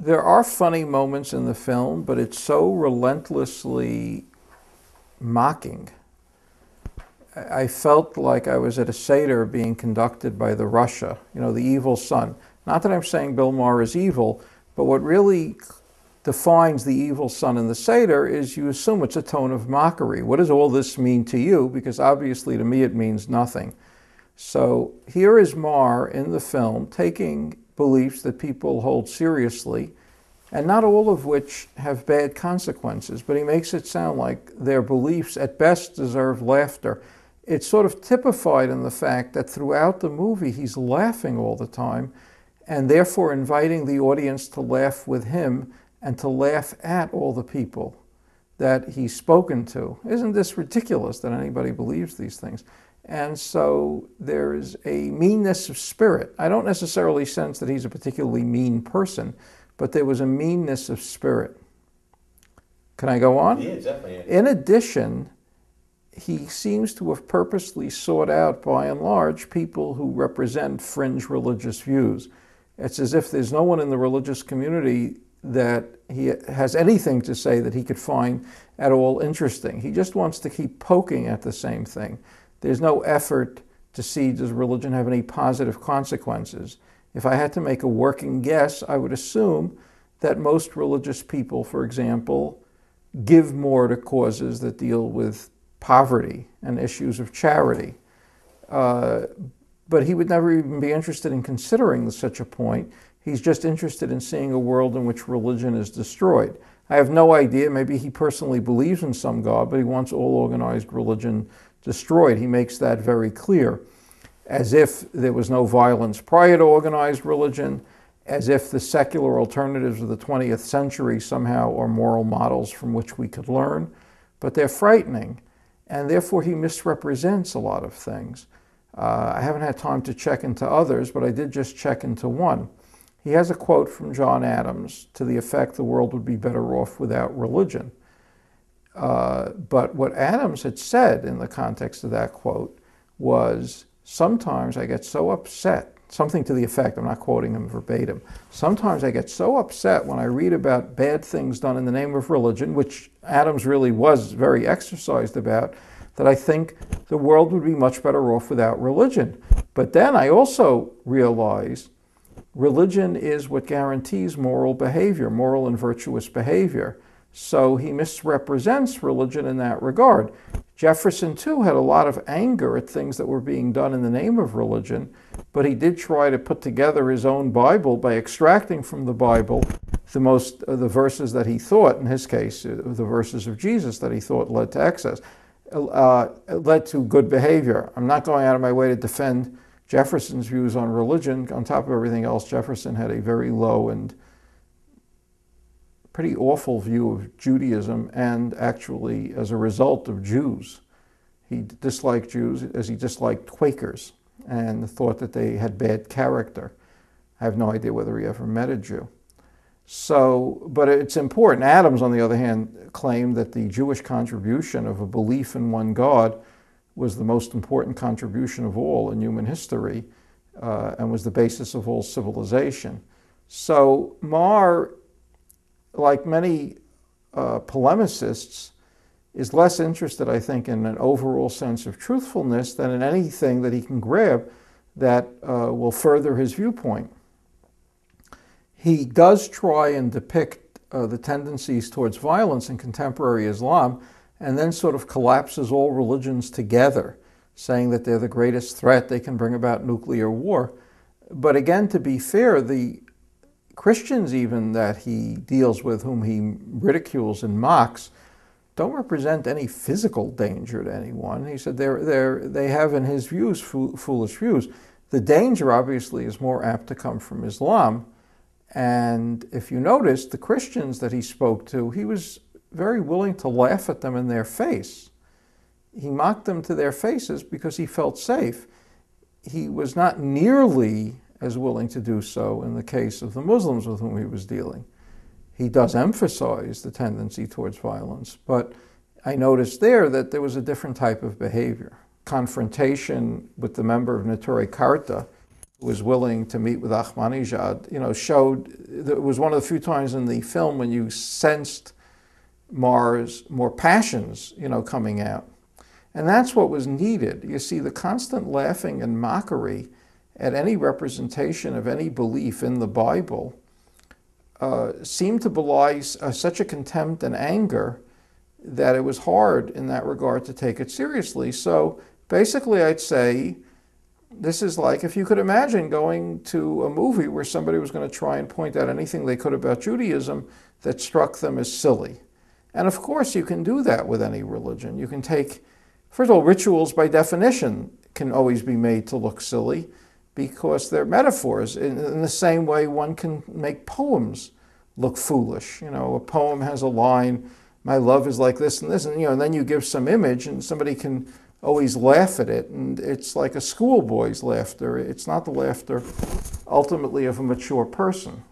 There are funny moments in the film, but it's so relentlessly mocking. I felt like I was at a Seder being conducted by the Russia, the evil son. Not that I'm saying Bill Maher is evil, but what really defines the evil son in the Seder is you assume it's a tone of mockery. What does all this mean to you? Because obviously to me it means nothing. So here is Maher in the film taking beliefs that people hold seriously, and not all of which have bad consequences, but he makes it sound like their beliefs at best deserve laughter. It's sort of typified in the fact that throughout the movie he's laughing all the time, and therefore inviting the audience to laugh with him and to laugh at all the people that he's spoken to. Isn't this ridiculous that anybody believes these things? And so there is a meanness of spirit. I don't necessarily sense that he's a particularly mean person, but there was a meanness of spirit. Can I go on? Yeah, definitely. In addition, he seems to have purposely sought out, by and large, people who represent fringe religious views. It's as if there's no one in the religious community that he has anything to say that he could find at all interesting. He just wants to keep poking at the same thing. There's no effort to see, does religion have any positive consequences? If I had to make a working guess, I would assume that most religious people, for example, give more to causes that deal with poverty and issues of charity. But he would never even be interested in considering such a point. He's just interested in seeing a world in which religion is destroyed. I have no idea, maybe he personally believes in some God, but he wants all organized religion destroyed. He makes that very clear, as if there was no violence prior to organized religion, as if the secular alternatives of the 20th century somehow are moral models from which we could learn. But they're frightening, and therefore he misrepresents a lot of things. I haven't had time to check into others, but I did just check into one. He has a quote from John Adams to the effect the world would be better off without religion. But what Adams had said in the context of that quote was, sometimes I get so upset, something to the effect, I'm not quoting him verbatim, sometimes I get so upset when I read about bad things done in the name of religion, which Adams really was very exercised about, that I think the world would be much better off without religion. But then I also realized religion is what guarantees moral behavior, moral and virtuous behavior. So he misrepresents religion in that regard. Jefferson, too, had a lot of anger at things that were being done in the name of religion, but he did try to put together his own Bible by extracting from the Bible the verses that he thought, in his case, the verses of Jesus that he thought led to excess, led to good behavior. I'm not going out of my way to defend Jefferson's views on religion. On top of everything else, Jefferson had a very low and pretty awful view of Judaism, and actually as a result of Jews. He disliked Jews as he disliked Quakers and thought that they had bad character. I have no idea whether he ever met a Jew. So, but it's important. Adams, on the other hand, claimed that the Jewish contribution of a belief in one God was the most important contribution of all in human history, and was the basis of all civilization. So Maher, like many polemicists, is less interested, I think, in an overall sense of truthfulness than in anything that he can grab that will further his viewpoint. He does try and depict the tendencies towards violence in contemporary Islam, and then sort of collapses all religions together, saying that they're the greatest threat, they can bring about nuclear war. But again, to be fair, the Christians even that he deals with, whom he ridicules and mocks, don't represent any physical danger to anyone. He said they have, in his views, foolish views. The danger, obviously, is more apt to come from Islam. And if you notice, the Christians that he spoke to, he was very willing to laugh at them in their face. He mocked them to their faces because he felt safe. He was not nearly as willing to do so in the case of the Muslims with whom he was dealing. He does emphasize the tendency towards violence, but I noticed there that there was a different type of behavior. Confrontation with the member of Neturei Karta, was willing to meet with Ahmadinejad, showed that it was one of the few times in the film when you sensed more passions, coming out. And that's what was needed. You see, the constant laughing and mockery at any representation of any belief in the Bible seemed to belie such a contempt and anger that it was hard in that regard to take it seriously. So basically I'd say this is like if you could imagine going to a movie where somebody was going to try and point out anything they could about Judaism that struck them as silly. And of course you can do that with any religion. You can take, first of all, rituals by definition can always be made to look silly because they're metaphors. In the same way one can make poems look foolish. A poem has a line, my love is like this, and then you give some image and somebody can always laugh at it, and it's like a schoolboy's laughter. It's not the laughter ultimately of a mature person.